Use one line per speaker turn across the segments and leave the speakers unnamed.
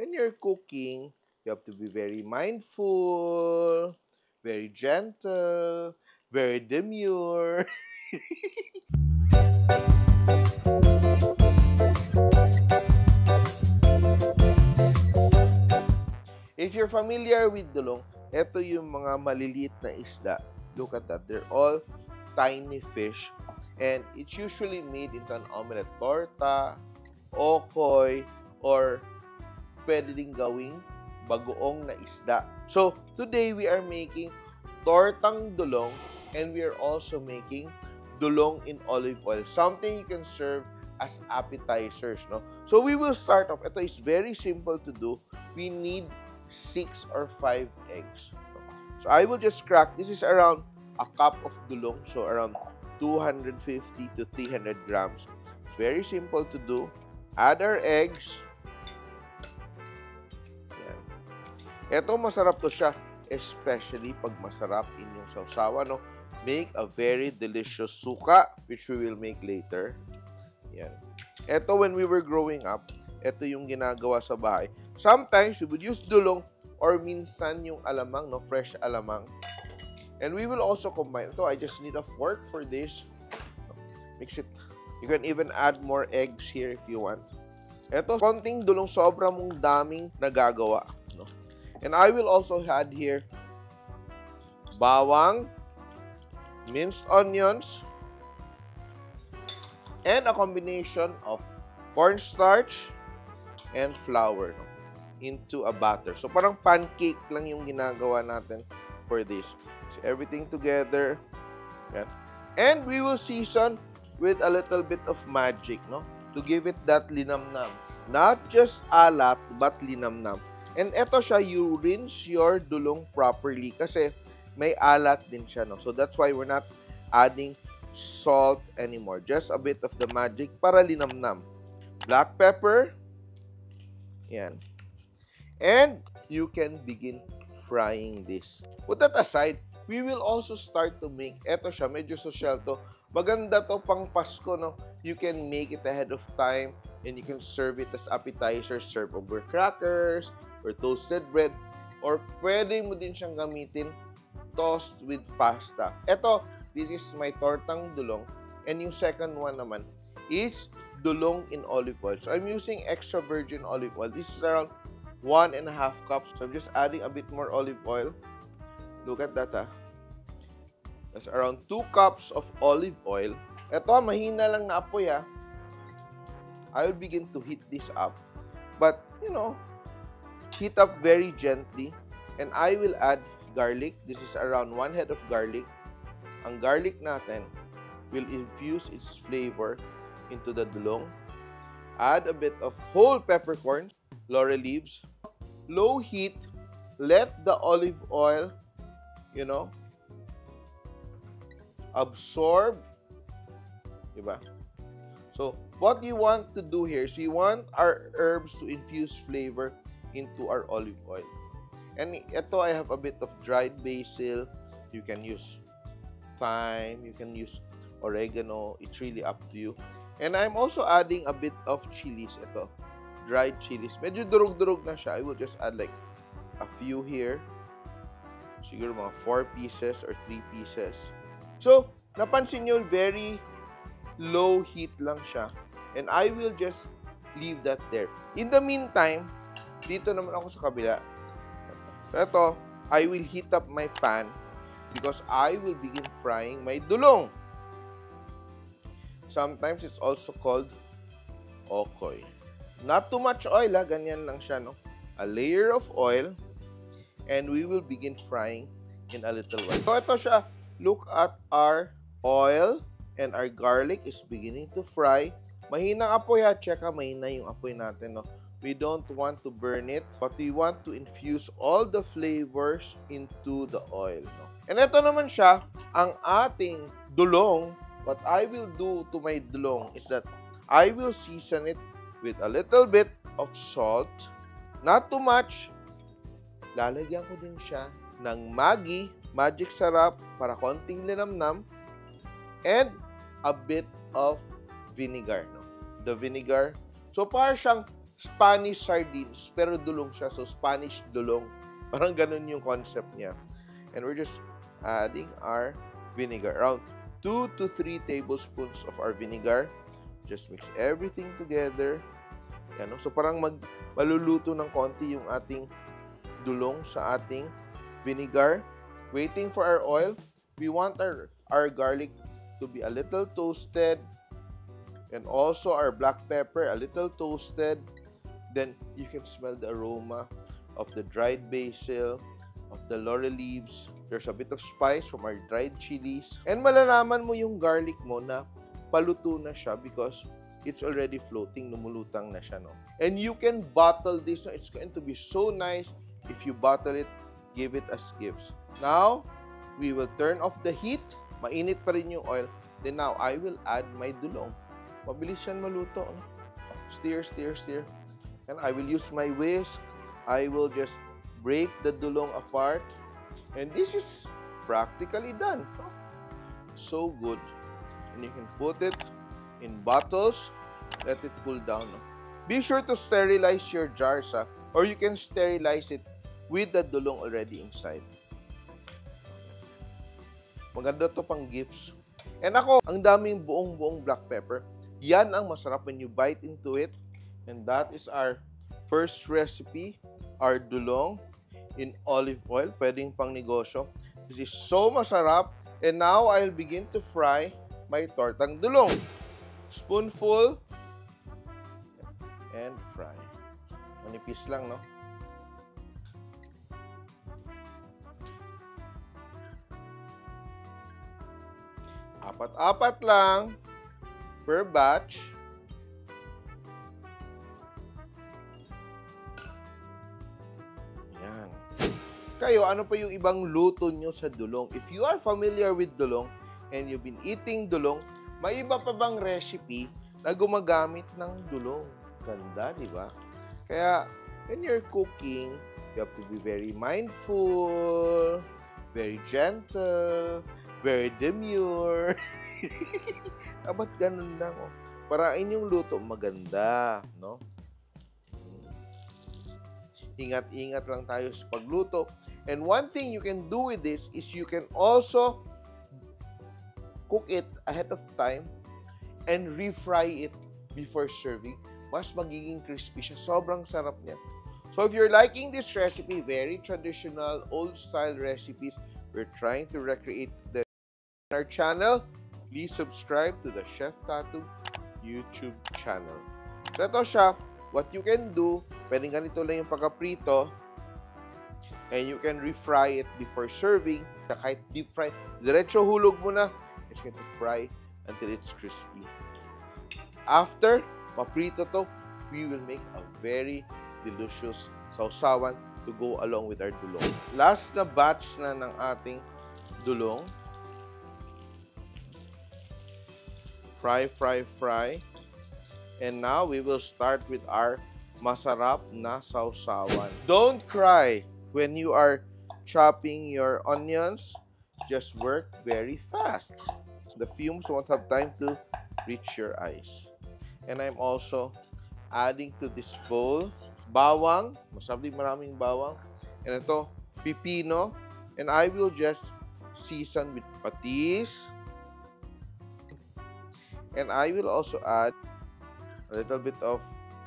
when you're cooking, you have to be very mindful, very gentle, very demure. If you're familiar with dulong, ito yung mga maliliit na isda. Look at that. They're all tiny fish. And it's usually made into an omelette torta, okoy, or pwede din gawing bagoong na isda. So, today we are making tortang dulong and we are also making dulong in olive oil. Something you can serve as appetizers, no? So, we will start off. Ito is very simple to do. We need 6 or 5 eggs. So, I will just crack. This is around a cup of dulong. So, around 250 to 300 grams. It's very simple to do. Add our eggs. Yan. Ito, masarap to siya. Especially pag masarap inyong sausawa, no? Make a very delicious suka, which we will make later. Yan. Ito, when we were growing up, ito yung ginagawa sa bahay. Sometimes, we would use dulong or minsan yung alamang, no? Fresh alamang. And we will also combine. So, I just need a fork for this. Mix it. You can even add more eggs here if you want. Ito, konting dulong, sobra mong daming nagagawa. No? And I will also add here bawang, minced onions, and a combination of cornstarch and flour, no? Into a batter. So, parang pancake lang yung ginagawa natin for this. So, everything together. Yan. And we will season with a little bit of magic, no? To give it that linamnam. Not just alat, but linamnam. And eto siya, you rinse your dulong properly kasi may alat din siya, no? So, that's why we're not adding salt anymore. Just a bit of the magic para linamnam. Black pepper. Yan. And you can begin frying this. Put that aside. We will also start to make, eto siya, medyo social to. Maganda to pang Pasko, no? You can make it ahead of time and you can serve it as appetizers, serve over crackers or toasted bread, or pwede mo din siyang gamitin toast with pasta. Eto, this is my tortang dulong, and yung second one naman is dulong in olive oil. So I'm using extra virgin olive oil. This is around 1.5 cups. So I'm just adding a bit more olive oil. Look at that, ha. That's around 2 cups of olive oil. Ito, mahina lang na apoy, ha. I will begin to heat this up. But, you know, heat up very gently. And I will add garlic. This is around 1 head of garlic. Ang garlic natin will infuse its flavor into the dulong. Add a bit of whole peppercorn, laurel leaves. Low heat. Let the olive oil, you know, absorb, diba? So, what you want to do here is you want our herbs to infuse flavor into our olive oil. And ito, I have a bit of dried basil. You can use thyme, you can use oregano. It's really up to you. And I'm also adding a bit of chilies. Ito, dried chilies. Medyo durog-durog na siya. I will just add like a few here. Siguro mga 4 pieces or 3 pieces. So, napansin nyo, very low heat lang siya. And I will just leave that there. In the meantime, dito naman ako sa kabila. Ito, I will heat up my pan because I will begin frying my dulong. Sometimes it's also called okoy. Not too much oil, ha? Ganyan lang siya, no? A layer of oil. And we will begin frying in a little while. So, ito siya. Look at our oil and our garlic is beginning to fry. Mahinang apoy, ha. Check, ha. Mahina yung apoy natin, no? We don't want to burn it, but we want to infuse all the flavors into the oil, no? And ito naman siya, ang ating dulong. What I will do to my dulong is that I will season it with a little bit of salt. Not too much. Lalagyan ko din siya ng Maggi, magic sarap, para konting linamnam, and a bit of vinegar, no? The vinegar. So, para siyang Spanish sardines, pero dulong siya. So, Spanish dulong. Parang ganun yung concept niya. And we're just adding our vinegar. Around 2 to 3 tablespoons of our vinegar. Just mix everything together. Yan, no? So, parang maluluto ng konti yung ating dulong sa ating vinegar. Waiting for our oil. We want our garlic to be a little toasted. And also our black pepper, a little toasted. Then, you can smell the aroma of the dried basil, of the laurel leaves. There's a bit of spice from our dried chilies. And malalaman mo yung garlic mo na paluto na siya because it's already floating, lumulutang na siya, no? And you can bottle this. No? It's going to be so nice if you bottle it, give it as gifts. Now, we will turn off the heat. Mainit pa rin yung oil. Then now, I will add my dulong. Mabilis yan maluto. No? Stir, stir, stir. And I will use my whisk. I will just break the dulong apart. And this is practically done. So good. And you can put it in bottles. Let it cool down. Be sure to sterilize your jars. Or you can sterilize it with the dulong already inside. Maganda to pang gifts. And ako, ang daming buong black pepper. Yan ang masarap when you bite into it. And that is our first recipe. Our dulong in olive oil. Pwedeng pang negosyo. This is so masarap. And now, I'll begin to fry my tortang dulong. Spoonful. And fry. Manipis lang, no? Apat-apat lang per batch. Yan. Kayo, ano pa yung ibang luto nyo sa dulong? If you are familiar with dulong and you've been eating dulong, may iba pa bang recipe na gumagamit ng dulong? Ganda, di ba? Kaya, when you're cooking, you have to be very mindful, very gentle, very demure. Ba't ganun lang, oh? Para inyong luto maganda, no? Ingat-ingat lang tayo sa pagluto. And one thing you can do with this is you can also cook it ahead of time and refry it before serving. Mas magiging crispy siya. Sobrang sarap niya. So if you're liking this recipe, very traditional, old-style recipes, we're trying to recreate the our channel, please subscribe to the Chef Tattoo YouTube channel. So ito siya, what you can do, pwedeng ganito lang yung pagkaprito, and you can refry it before serving. Kahit deep fry, diretso hulog mo na, it's going to fry until it's crispy. After maprito to, we will make a very delicious sausawan to go along with our dulong. Last na batch na ng ating dulong. Fry, fry, fry. And now, we will start with our masarap na sausawan. Don't cry when you are chopping your onions. Just work very fast. The fumes won't have time to reach your eyes. And I'm also adding to this bowl bawang. Masarap din maraming bawang. And ito, pipino. And I will just season with patis. And I will also add a little bit of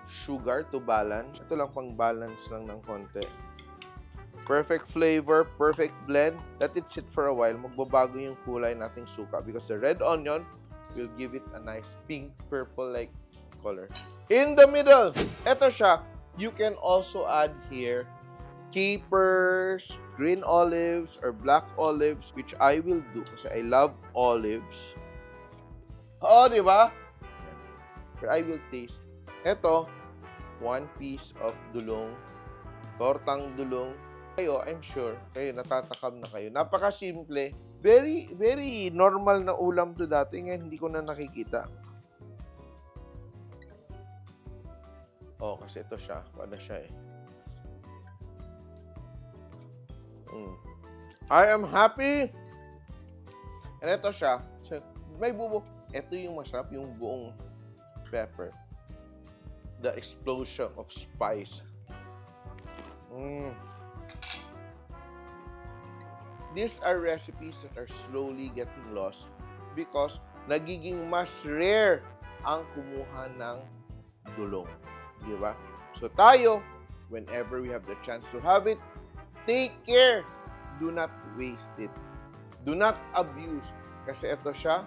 sugar to balance. Ito lang pang balance lang ng konti. Perfect flavor, perfect blend. Let it sit for a while. Magbabago yung kulay nating suka because the red onion will give it a nice pink, purple-like color. In the middle, ito siya. You can also add here capers, green olives, or black olives, which I will do kasi I love olives. Oh, di ba? But I will taste. Ito, 1 piece of dulong. Tortang dulong. Kayo, I'm sure, kayo, natatakam na kayo. Napaka-simple. Very, very normal na ulam to dati. Ngayon, hindi ko na nakikita. Oh, kasi ito siya. Ano siya eh. I am happy. And ito siya. May bubo. Ito yung masarap, yung buong pepper. the explosion of spice. These are recipes that are slowly getting lost because nagiging mas rare ang kumuha ng dulong. Di ba? So tayo, whenever we have the chance to have it, take care. Do not waste it. Do not abuse. Kasi ito siya,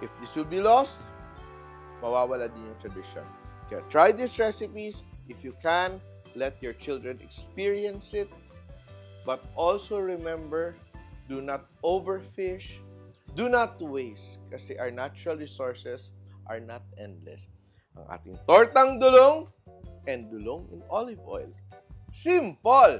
if this will be lost, mawawala din yung tradition. Kaya try these recipes. If you can, let your children experience it. But also remember, do not overfish. Do not waste. Kasi our natural resources are not endless. Ang ating tortang dulong and dulong in olive oil. Simple!